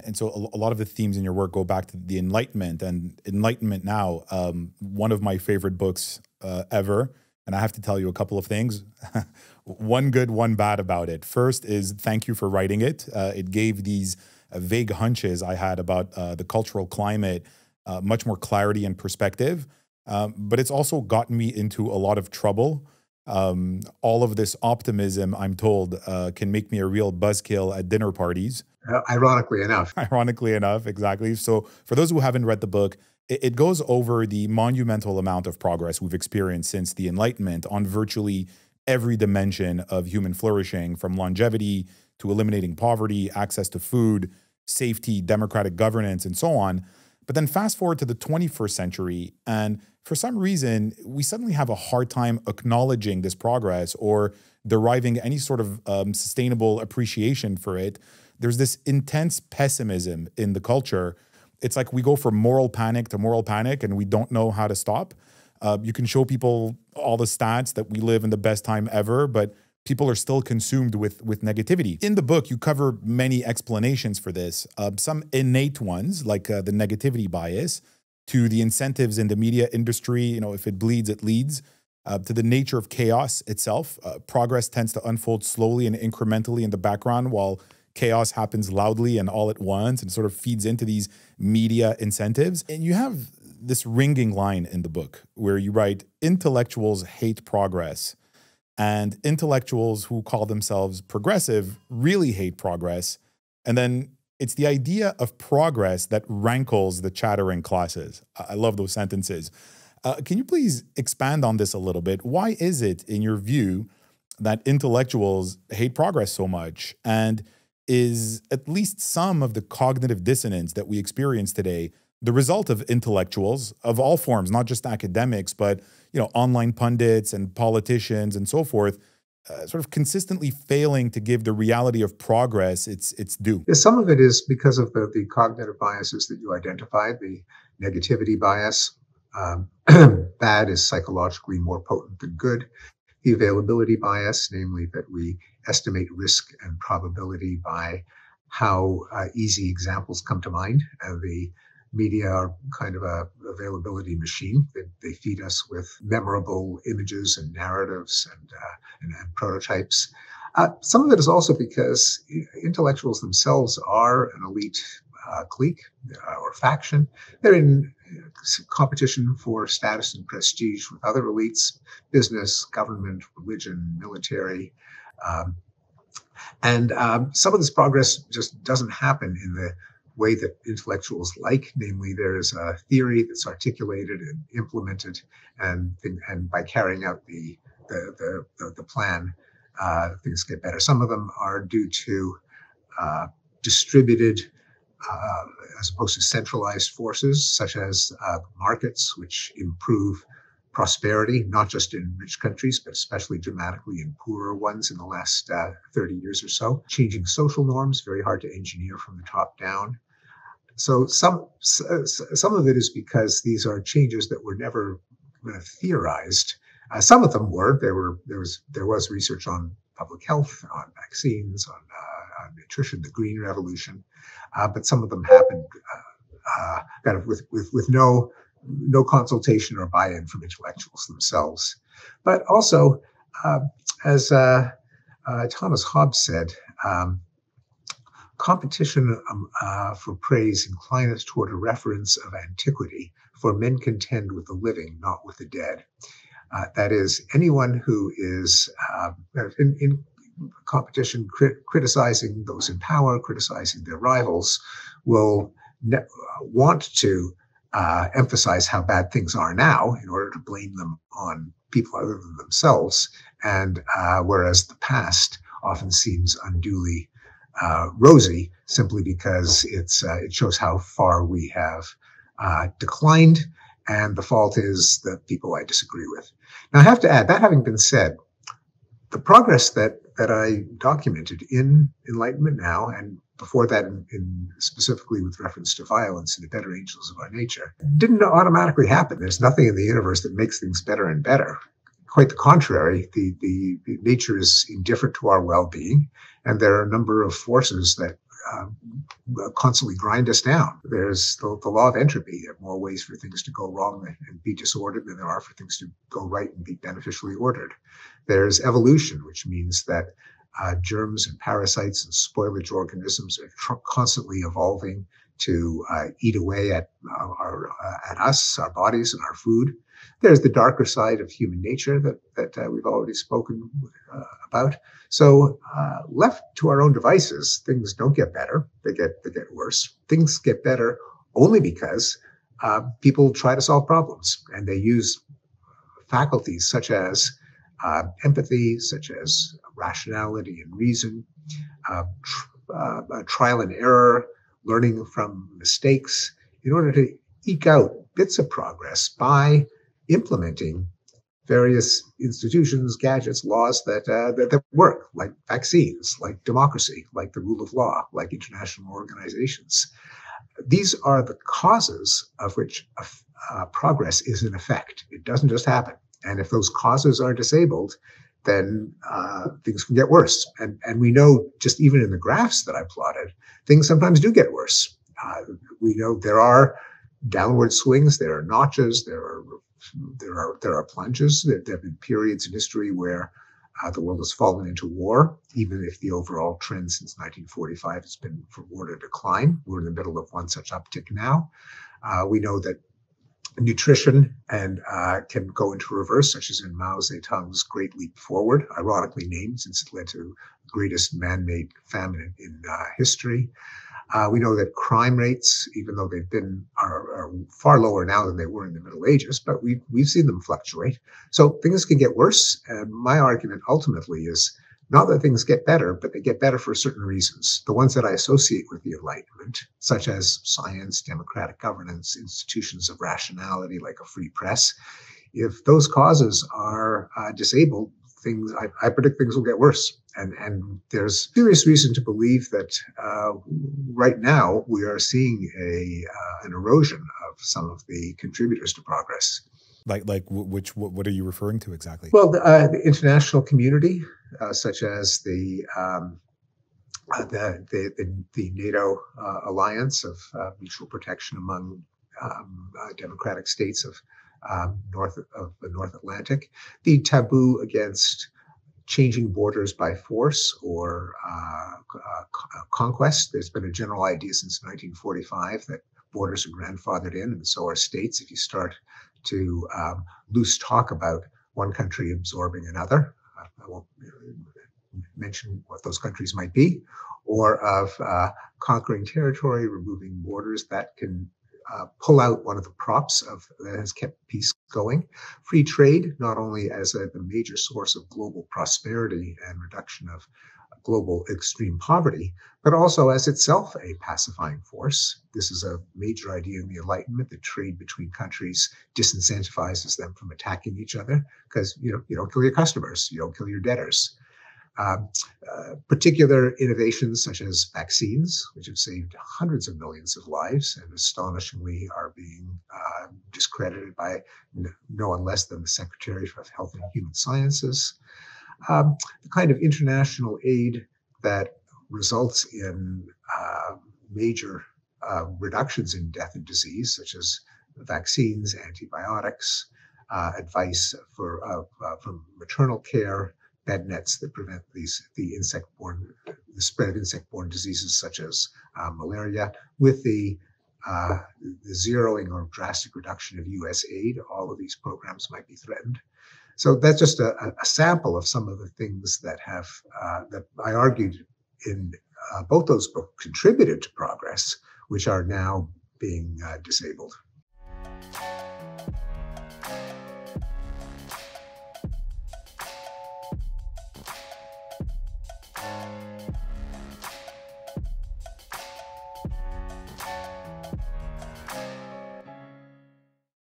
And so a lot of the themes in your work go back to the Enlightenment and Enlightenment Now, one of my favorite books ever. And I have to tell you a couple of things. One good, one bad about it. First is thank you for writing it. It gave these vague hunches I had about the cultural climate much more clarity and perspective. But it's also gotten me into a lot of trouble. All of this optimism, I'm told, can make me a real buzzkill at dinner parties. Ironically enough. Ironically enough, exactly. So for those who haven't read the book, it goes over the monumental amount of progress we've experienced since the Enlightenment on virtually every dimension of human flourishing, from longevity to eliminating poverty, access to food, safety, democratic governance, and so on. But then fast forward to the 21st century, and for some reason, we suddenly have a hard time acknowledging this progress or deriving any sort of sustainable appreciation for it. There's this intense pessimism in the culture. It's like we go from moral panic to moral panic and we don't know how to stop. You can show people all the stats that we live in the best time ever, but people are still consumed with negativity. In the book, you cover many explanations for this, some innate ones, like the negativity bias, to the incentives in the media industry, if it bleeds, it leads, to the nature of chaos itself. Progress tends to unfold slowly and incrementally in the background, while chaos happens loudly and all at once and sort of feeds into these media incentives. And you have this ringing line in the book where you write, intellectuals hate progress, and intellectuals who call themselves progressive really hate progress. And then it's the idea of progress that rankles the chattering classes. I love those sentences. Can you please expand on this a little bit? Why is it, in your view, that intellectuals hate progress so much? And is at least some of the cognitive dissonance that we experience today the result of intellectuals of all forms, not just academics, but online pundits and politicians and so forth, sort of consistently failing to give the reality of progress its due? Yeah, some of it is because of the cognitive biases that you identified, the negativity bias. Bad is psychologically more potent than good. The availability bias, namely that we estimate risk and probability by how easy examples come to mind. The media are kind of a availability machine. They feed us with memorable images and narratives and prototypes. Some of it is also because intellectuals themselves are an elite clique or faction. They're in competition for status and prestige with other elites, business, government, religion, military. And some of this progress just doesn't happen in the way that intellectuals like, namely there is a theory that's articulated and implemented, and by carrying out the plan, things get better. Some of them are due to distributed as opposed to centralized forces, such as markets, which improve prosperity, not just in rich countries, but especially dramatically in poorer ones in the last 30 years or so. Changing social norms, very hard to engineer from the top down. So some of it is because these are changes that were never theorized. Some of them were. There was research on public health, on vaccines, on nutrition, the Green Revolution, but some of them happened kind of with no consultation or buy-in from intellectuals themselves. But also, as Thomas Hobbes said, competition for praise inclineth toward a reference of antiquity, for men contend with the living, not with the dead. That is, anyone who is in competition, criticizing those in power, criticizing their rivals, will want to emphasize how bad things are now in order to blame them on people other than themselves. And whereas the past often seems unduly rosy, simply because it shows how far we have declined, and the fault is the people I disagree with. Now, I have to add, that having been said, the progress that I documented in Enlightenment Now, and before that in specifically with reference to violence in the Better Angels of Our Nature, didn't automatically happen. There's nothing in the universe that makes things better and better. Quite the contrary, the nature is indifferent to our well-being, and there are a number of forces that constantly grind us down. There's the law of entropy. There are more ways for things to go wrong and be disordered than there are for things to go right and be beneficially ordered. There's evolution, which means that germs and parasites and spoilage organisms are constantly evolving to eat away at us, our bodies, and our food. There's the darker side of human nature that we've already spoken about. So left to our own devices, things don't get better; they get worse. Things get better only because people try to solve problems, and they use faculties such as empathy, such as rationality and reason, trial and error, learning from mistakes, in order to eke out bits of progress by implementing various institutions, gadgets, laws that work, like vaccines, like democracy, like the rule of law, like international organizations. These are the causes of which progress is in effect. It doesn't just happen. And if those causes are disabled, then things can get worse. And we know, just even in the graphs that I plotted, things sometimes do get worse. We know there are downward swings, there are notches, there are plunges. There have been periods in history where the world has fallen into war, even if the overall trend since 1945 has been for war to decline. We're in the middle of one such uptick now. We know that nutrition and can go into reverse, such as in Mao Zedong's Great Leap Forward, ironically named since it led to the greatest man-made famine in history. We know that crime rates, even though are far lower now than they were in the Middle Ages, but we've seen them fluctuate. So things can get worse. And my argument ultimately is not that things get better, but they get better for certain reasons. The ones that I associate with the Enlightenment, such as science, democratic governance, institutions of rationality like a free press, if those causes are disabled, I predict things will get worse. And there's serious reason to believe that right now we are seeing an erosion of some of the contributors to progress. What are you referring to exactly? Well, the international community, such as the NATO alliance of mutual protection among democratic states of the North Atlantic, the taboo against changing borders by force or conquest. There's been a general idea since 1945 that borders are grandfathered in, and so are states. If you start to loose talk about one country absorbing another, I won't mention what those countries might be, or of conquering territory, removing borders, that can pull out one of the props that has kept peace going. Free trade, not only as the major source of global prosperity and reduction of global extreme poverty, but also as itself a pacifying force. This is a major idea in the Enlightenment, that trade between countries disincentivizes them from attacking each other, because you don't kill your customers, you don't kill your debtors. Particular innovations such as vaccines, which have saved hundreds of millions of lives and astonishingly are being discredited by no one less than the Secretary of Health and Human Sciences. The kind of international aid that results in major reductions in death and disease, such as vaccines, antibiotics, advice for maternal care, bed nets that prevent the spread of insect-borne diseases such as malaria, with the zeroing or drastic reduction of U.S. aid. All of these programs might be threatened. So that's just a sample of some of the things that that I argued in both those books contributed to progress, which are now being disabled.